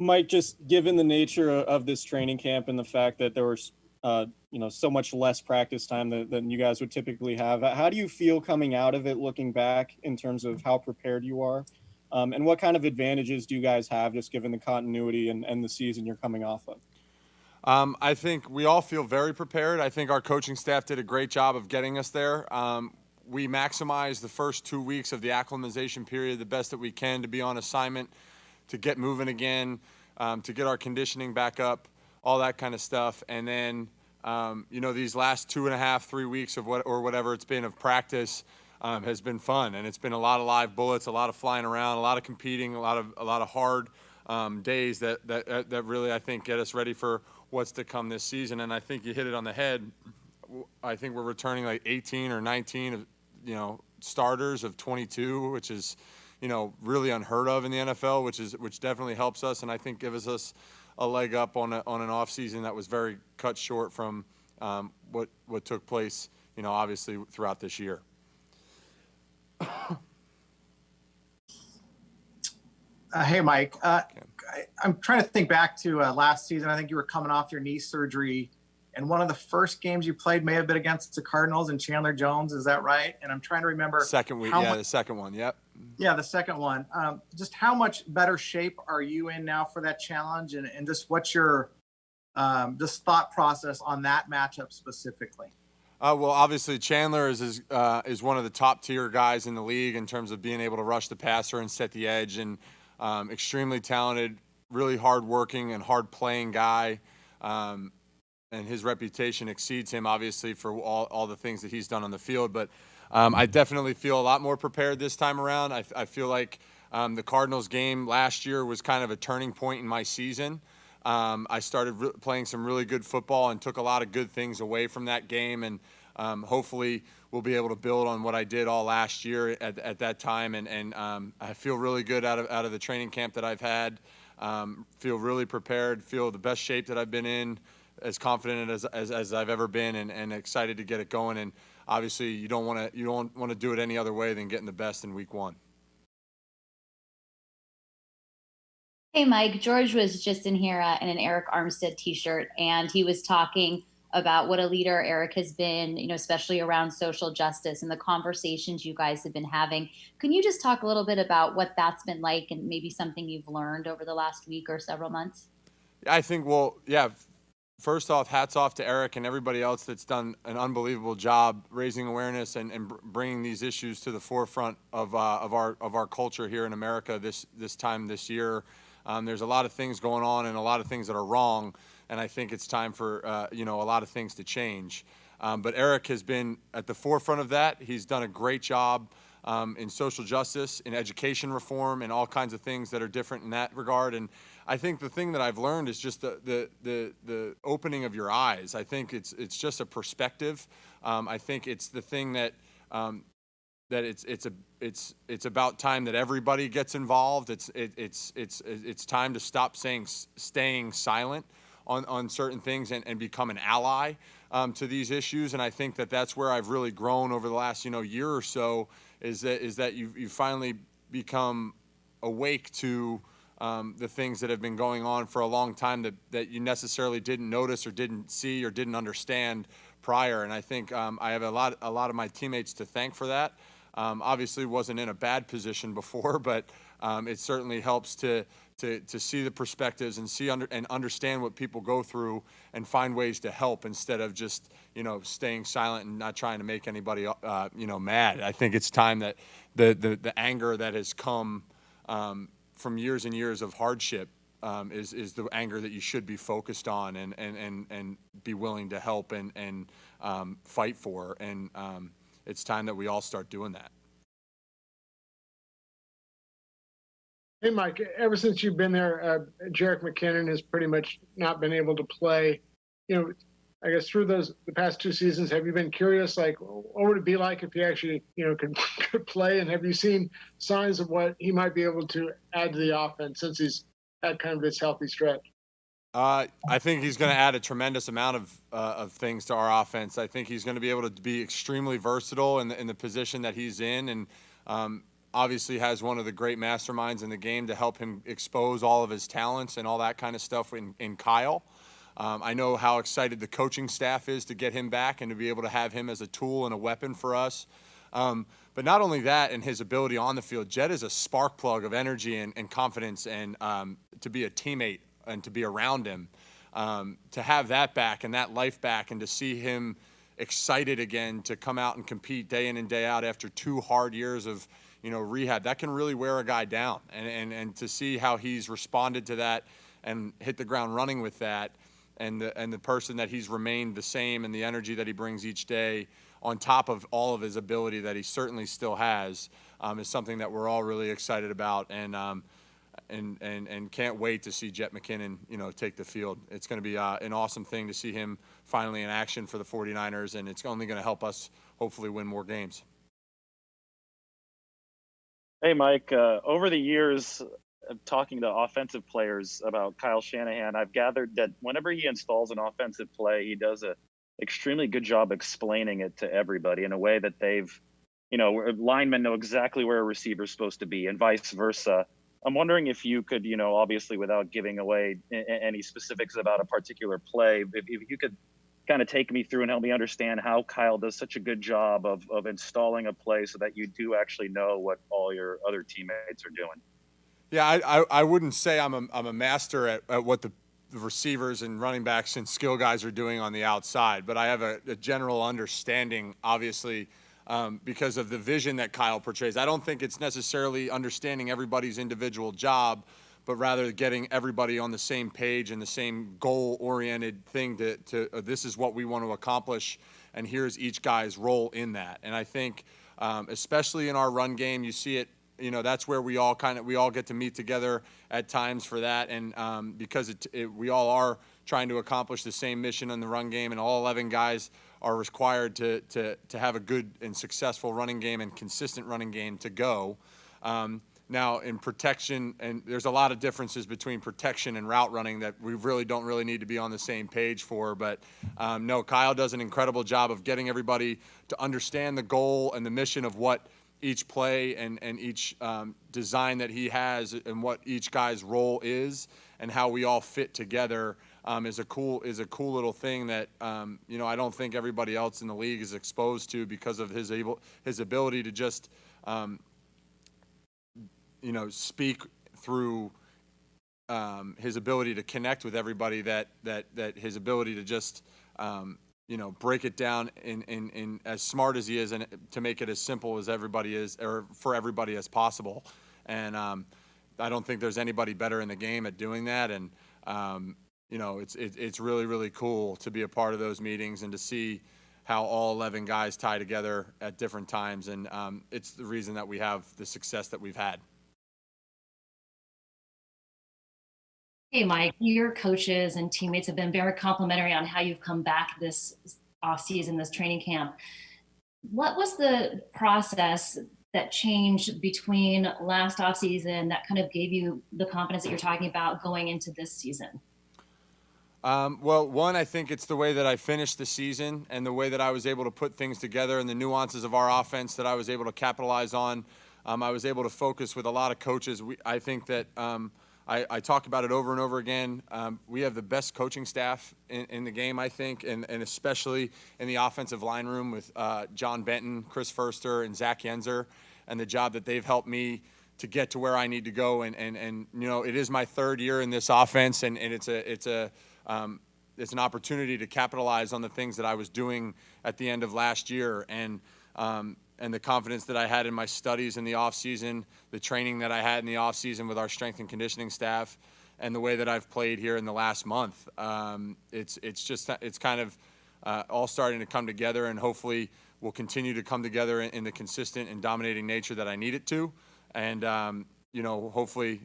Mike, just given the nature of this training camp and the fact that there was, so much less practice time than you guys would typically have, how do you feel coming out of it, looking back in terms of how prepared you are? And what kind of advantages do you guys have just given the continuity and the season you're coming off of? I think we all feel very prepared. I think our coaching staff did a great job of getting us there. We maximized the first 2 weeks of the acclimatization period the best that we can to be on assignment, to get moving again, to get our conditioning back up, all that kind of stuff. And then, these last 2.5, 3 weeks of whatever it's been of practice has been fun. And it's been a lot of live bullets, a lot of flying around, a lot of competing, a lot of hard days that really, I think, get us ready for what's to come this season. And I think you hit it on the head. I think we're returning like 18 or 19 of, starters of 22, which is, really unheard of in the NFL, which definitely helps us, and I think gives us a leg up on an offseason that was very cut short from what took place, obviously throughout this year. Hey, Mike. I'm trying to think back to last season. I think you were coming off your knee surgery, and one of the first games you played may have been against the Cardinals and Chandler Jones. Is that right? And I'm trying to remember. Second week, the second one. Yep. Yeah, the second one. Just how much better shape are you in now for that challenge, and just what's your just thought process on that matchup specifically? Well, obviously Chandler is one of the top tier guys in the league in terms of being able to rush the passer and set the edge, and extremely talented, really hard-working and hard-playing guy. And his reputation exceeds him, obviously, for all the things that he's done on the field. But I definitely feel a lot more prepared this time around. I feel like the Cardinals game last year was kind of a turning point in my season. I started playing some really good football and took a lot of good things away from that game. And hopefully we'll be able to build on what I did all last year at that time. And I feel really good out of the training camp that I've had. Feel really prepared, feel the best shape that I've been in, as confident as I've ever been, and excited to get it going. And obviously you don't want to do it any other way than getting the best in week one. Hey, Mike, George was just in here in an Arik Armstead t-shirt, and he was talking about what a leader Arik has been, especially around social justice and the conversations you guys have been having. Can you just talk a little bit about what that's been like and maybe something you've learned over the last week or several months? I think, first off, hats off to Arik and everybody else that's done an unbelievable job raising awareness and bringing these issues to the forefront of our culture here in America this time this year. There's a lot of things going on and a lot of things that are wrong, and I think it's time for a lot of things to change. But Arik has been at the forefront of that. He's done a great job in social justice, in education reform, and all kinds of things that are different in that regard. And I think the thing that I've learned is just the opening of your eyes. I think it's just a perspective. I think it's the thing that it's about time that everybody gets involved. It's time to stop staying silent on certain things and become an ally to these issues. And I think that's where I've really grown over the last year or so, is that you finally become awake to the things that have been going on for a long time that you necessarily didn't notice or didn't see or didn't understand prior. And I think I have a lot of my teammates to thank for that. Obviously wasn't in a bad position before, but it certainly helps to see the perspectives and understand what people go through and find ways to help instead of just staying silent and not trying to make anybody mad. I think it's time that the anger that has come from years and years of hardship is the anger that you should be focused on and be willing to help and fight for. And it's time that we all start doing that. Hey, Mike, ever since you've been there, Jerick McKinnon has pretty much not been able to play. I guess through the past 2 seasons, have you been curious, like, what would it be like if he actually, could play? And have you seen signs of what he might be able to add to the offense since he's had kind of this healthy stretch? I think he's going to add a tremendous amount of things to our offense. I think he's going to be able to be extremely versatile in the position that he's in, and obviously has one of the great masterminds in the game to help him expose all of his talents and all that kind of stuff in Kyle. I know how excited the coaching staff is to get him back and to be able to have him as a tool and a weapon for us. But not only that, and his ability on the field, Jed is a spark plug of energy and confidence, and to be a teammate and to be around him, to have that back and that life back, and to see him excited again to come out and compete day in and day out after 2 hard years of rehab, that can really wear a guy down. And to see how he's responded to that and hit the ground running with that, and the person that he's remained the same, and the energy that he brings each day on top of all of his ability that he certainly still has, is something that we're all really excited about, and can't wait to see Jerick McKinnon, take the field. It's going to be an awesome thing to see him finally in action for the 49ers, and it's only going to help us hopefully win more games. Hey, Mike, over the years of talking to offensive players about Kyle Shanahan, I've gathered that whenever he installs an offensive play, he does an extremely good job explaining it to everybody in a way that linemen know exactly where a receiver is supposed to be, and vice versa. I'm wondering if you could, obviously without giving away any specifics about a particular play, if you could kind of take me through and help me understand how Kyle does such a good job of installing a play so that you do actually know what all your other teammates are doing. Yeah, I wouldn't say I'm a master at what the receivers and running backs and skill guys are doing on the outside, but I have a general understanding, obviously, because of the vision that Kyle portrays. I don't think it's necessarily understanding everybody's individual job, but rather getting everybody on the same page and the same goal-oriented thing to this is what we want to accomplish, and here's each guy's role in that. And I think, especially in our run game, you see it. That's where we all get to meet together at times for that, and because we all are trying to accomplish the same mission in the run game, and all 11 guys are required to have a good and successful running game and consistent running game to go. Now in protection, and there's a lot of differences between protection and route running that we don't really need to be on the same page for, but no, Kyle does an incredible job of getting everybody to understand the goal and the mission of what each play and each design that he has, and what each guy's role is, and how we all fit together is a cool little thing that I don't think everybody else in the league is exposed to, because of his ability to just speak through his ability to connect with everybody, that his ability to just break it down in as smart as he is, and to make it as simple as everybody is, or for everybody as possible. And I don't think there's anybody better in the game at doing that. And it's really, really cool to be a part of those meetings and to see how all 11 guys tie together at different times. And it's the reason that we have the success that we've had. Hey, Mike, your coaches and teammates have been very complimentary on how you've come back this offseason, this training camp. What was the process that changed between last offseason that kind of gave you the confidence that you're talking about going into this season? Well, one, I think it's the way that I finished the season, and the way that I was able to put things together, and the nuances of our offense that I was able to capitalize on. I was able to focus with a lot of coaches. I think that I talk about it over and over again. We have the best coaching staff in the game, I think, and especially in the offensive line room with John Benton, Chris Furster, and Zach Yenzer, and the job that they've helped me to get to where I need to go. And it is my 3rd year in this offense, and it's an opportunity to capitalize on the things that I was doing at the end of last year, and the confidence that I had in my studies in the offseason, the training that I had in the offseason with our strength and conditioning staff, and the way that I've played here in the last month. It's kind of all starting to come together, and hopefully will continue to come together in the consistent and dominating nature that I need it to. And, hopefully,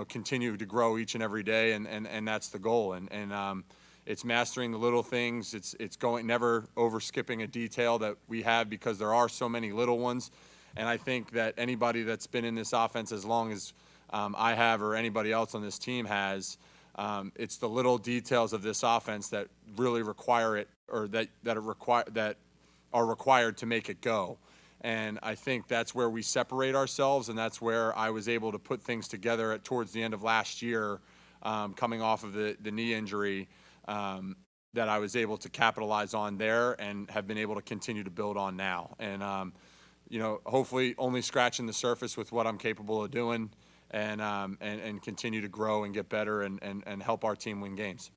continue to grow each and every day, and that's the goal. And it's mastering the little things. It's going, never over skipping a detail that we have, because there are so many little ones. And I think that anybody that's been in this offense as long as I have, or anybody else on this team has, it's the little details of this offense that really require it, or that are required to make it go. And I think that's where we separate ourselves, and that's where I was able to put things together towards the end of last year, coming off of the knee injury, that I was able to capitalize on there and have been able to continue to build on now. And, hopefully only scratching the surface with what I'm capable of doing, and continue to grow and get better and help our team win games.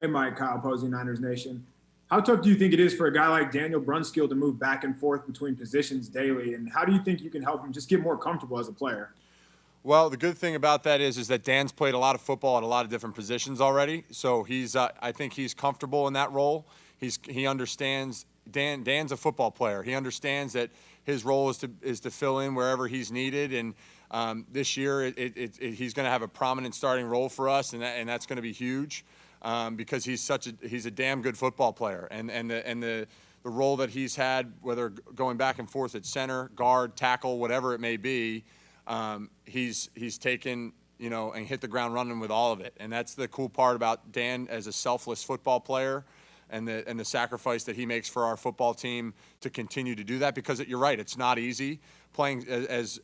Hey, Mike, Kyle Posey, Niners Nation. How tough do you think it is for a guy like Daniel Brunskill to move back and forth between positions daily? And how do you think you can help him just get more comfortable as a player? Well, the good thing about that is that Dan's played a lot of football at a lot of different positions already. So I think he's comfortable in that role. He understands. Dan's a football player. He understands that his role is to fill in wherever he's needed. And this year, he's going to have a prominent starting role for us, and that's going to be huge. Because he's a damn good football player, and the role that he's had, whether going back and forth at center, guard, tackle, whatever it may be, he's taken, and hit the ground running with all of it. And that's the cool part about Dan as a selfless football player, and the sacrifice that he makes for our football team to continue to do that. Because you're right, it's not easy playing as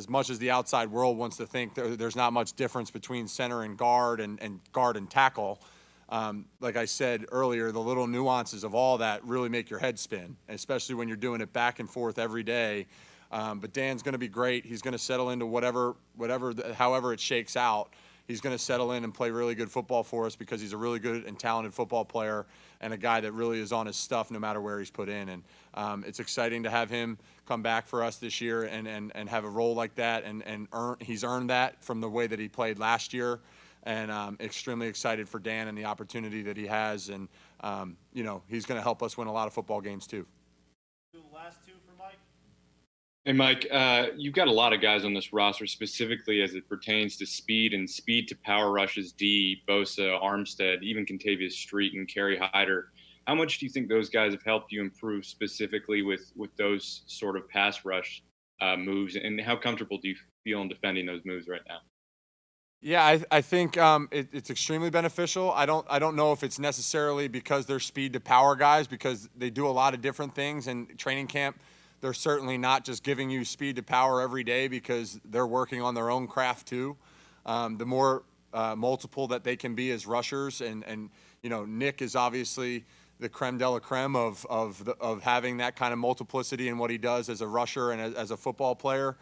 much as the outside world wants to think there's not much difference between center and guard and guard and tackle. Like I said earlier, the little nuances of all that really make your head spin, especially when you're doing it back and forth every day. But Dan's going to be great. He's going to settle into however it shakes out. He's going to settle in and play really good football for us because he's a really good and talented football player and a guy that really is on his stuff no matter where he's put in. And it's exciting to have him come back for us this year and have a role like that. And he's earned that from the way that he played last year. And extremely excited for Dan and the opportunity that he has. And, he's going to help us win a lot of football games too. The last two for Mike. Hey, Mike, you've got a lot of guys on this roster, specifically as it pertains to speed and speed to power rushes, D, Bosa, Armstead, even Contavious Street and Kerry Hyder. How much do you think those guys have helped you improve specifically with those sort of pass rush moves? And how comfortable do you feel in defending those moves right now? Yeah, I think it's extremely beneficial. I don't know if it's necessarily because they're speed to power guys, because they do a lot of different things. And training camp, they're certainly not just giving you speed to power every day, because they're working on their own craft too. The more multiple that they can be as rushers, and Nick is obviously the creme de la creme of having that kind of multiplicity in what he does as a rusher and as a football player.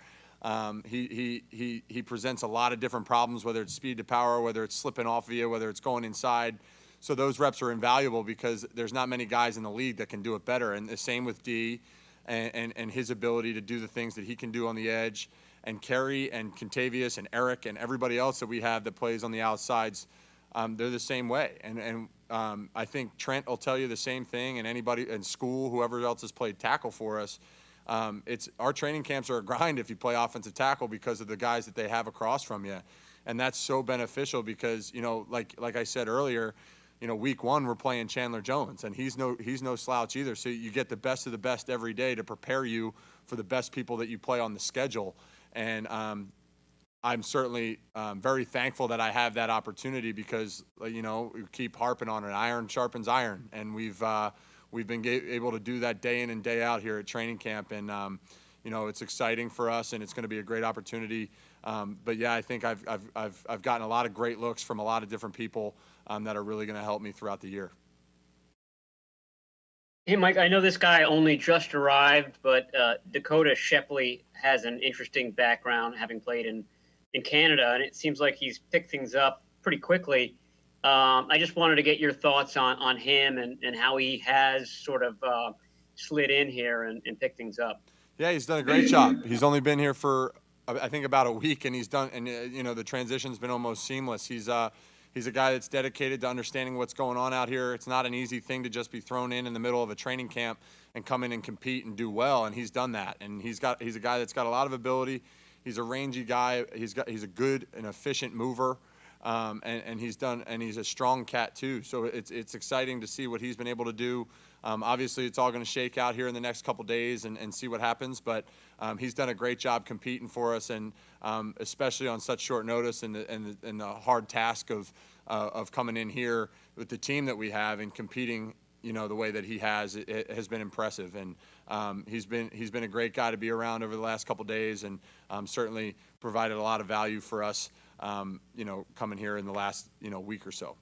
He presents a lot of different problems, whether it's speed to power, whether it's slipping off via, whether it's going inside. So those reps are invaluable because there's not many guys in the league that can do it better. And the same with D and his ability to do the things that he can do on the edge. And Kerry and Contavious and Arik and everybody else that we have that plays on the outsides, they're the same way. And I think Trent will tell you the same thing, and anybody in school, whoever else has played tackle for us. Our training camps are a grind if you play offensive tackle because of the guys that they have across from you. And that's so beneficial because, like I said earlier, week one we're playing Chandler Jones, and he's no slouch either. So you get the best of the best every day to prepare you for the best people that you play on the schedule. And I'm certainly very thankful that I have that opportunity because, we keep harping on it. Iron sharpens iron, and we've been able to do that day in and day out here at training camp. And, it's exciting for us, and it's going to be a great opportunity. But yeah, I think I've gotten a lot of great looks from a lot of different people that are really going to help me throughout the year. Hey, Mike, I know this guy only just arrived, but Dakota Shepley has an interesting background, having played in Canada, and it seems like he's picked things up pretty quickly. I just wanted to get your thoughts on him and how he has sort of slid in here and picked things up. Yeah, he's done a great job. He's only been here for, I think, about a week, and the transition's been almost seamless. He's a guy that's dedicated to understanding what's going on out here. It's not an easy thing to just be thrown in the middle of a training camp and come in and compete and do well, and he's done that. And he's a guy that's got a lot of ability. He's a rangy guy. He's a good and efficient mover. And he's a strong cat too. So it's exciting to see what he's been able to do. Obviously it's all going to shake out here in the next couple days and see what happens, but he's done a great job competing for us, and especially on such short notice and the hard task of coming in here with the team that we have and competing the way that he has, it has been impressive. And he's been a great guy to be around over the last couple of days, and certainly provided a lot of value for us, coming here in the last, week or so.